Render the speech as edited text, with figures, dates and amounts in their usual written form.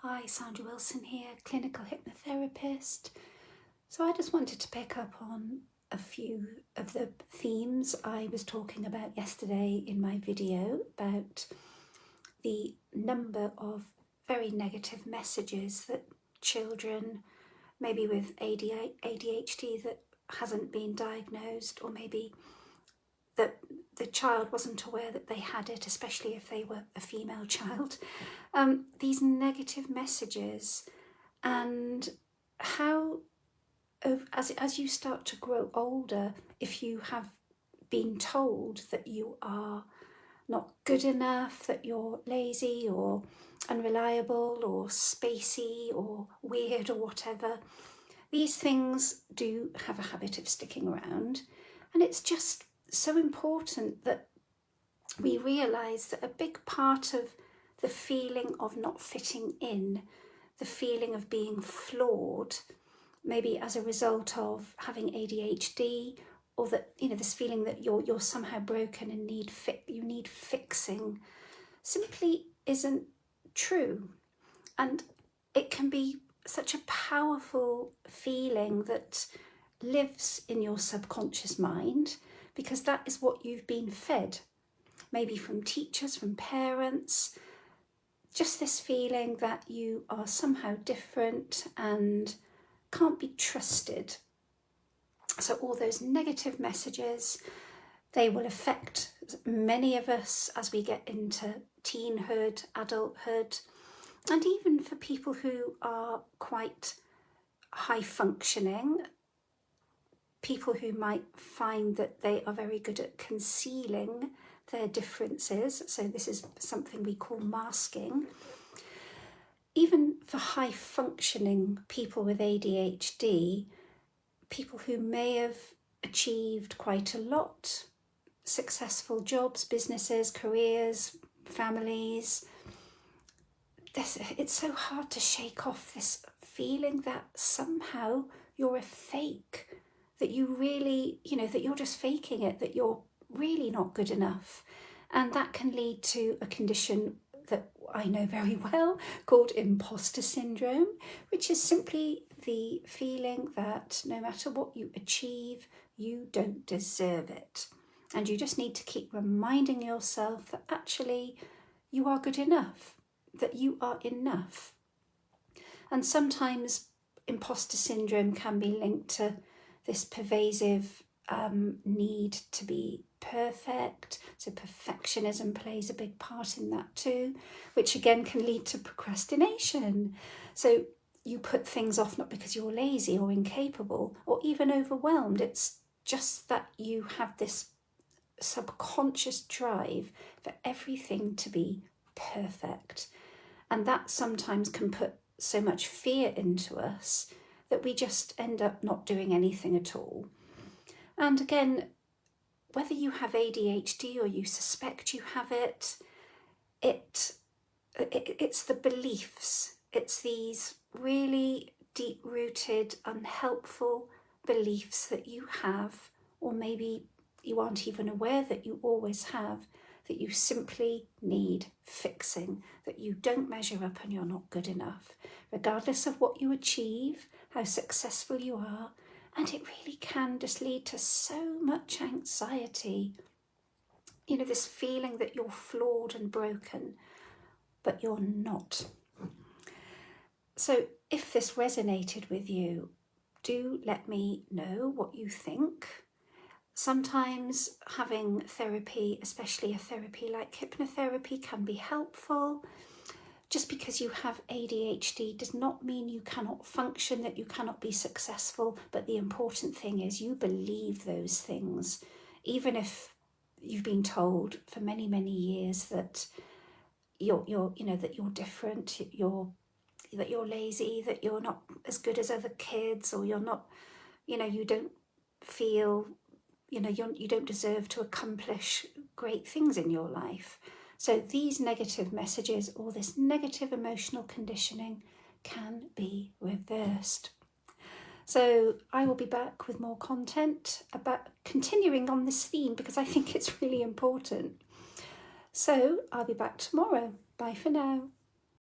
Hi, Sandra Wilson here, clinical hypnotherapist. So I just wanted to pick up on a few of the themes I was talking about yesterday in my video about the number of very negative messages that children, maybe with ADHD that hasn't been diagnosed, or maybe that the child wasn't aware that they had it, especially if they were a female child, these negative messages, and how as you start to grow older, if you have been told that you are not good enough, that you're lazy or unreliable or spacey or weird or whatever, these things do have a habit of sticking around. And it's just so important that we realise that a big part of the feeling of not fitting in, the feeling of being flawed, maybe as a result of having ADHD, or that, you know, this feeling that you're somehow broken and you need fixing, simply isn't true. And it can be such a powerful feeling that lives in your subconscious mind, because that is what you've been fed, maybe from teachers, from parents, just this feeling that you are somehow different and can't be trusted. So all those negative messages, they will affect many of us as we get into teenhood, adulthood, and even for people who are quite high functioning, people who might find that they are very good at concealing their differences. So this is something we call masking. Even for high functioning people with ADHD, people who may have achieved quite a lot, successful jobs, businesses, careers, families, it's so hard to shake off this feeling that somehow you're a fake, that you really, that you're just faking it, that you're really not good enough. And that can lead to a condition that I know very well called imposter syndrome, which is simply the feeling that no matter what you achieve, you don't deserve it. And you just need to keep reminding yourself that actually you are good enough, that you are enough. And sometimes imposter syndrome can be linked to this pervasive need to be perfect. So perfectionism plays a big part in that too, which again can lead to procrastination. So you put things off not because you're lazy or incapable or even overwhelmed. It's just that you have this subconscious drive for everything to be perfect. And that sometimes can put so much fear into us that we just end up not doing anything at all. And again, whether you have ADHD or you suspect you have it, it's the beliefs. It's these really deep-rooted, unhelpful beliefs that you have, or maybe you aren't even aware that you always have, that you simply need fixing, that you don't measure up and you're not good enough, regardless of what you achieve, how successful you are. And it really can just lead to so much anxiety. This feeling that you're flawed and broken, but you're not. So if this resonated with you, do let me know what you think. Sometimes having therapy, especially a therapy like hypnotherapy, can be helpful. Just because you have ADHD does not mean you cannot function, that you cannot be successful. But the important thing is you believe those things, even if you've been told for many, many years that you're different, that you're lazy, that you're not as good as other kids, or you're not, you don't feel, you don't deserve to accomplish great things in your life. So these negative messages, or this negative emotional conditioning, can be reversed. So I will be back with more content about continuing on this theme, because I think it's really important. So I'll be back tomorrow. Bye for now.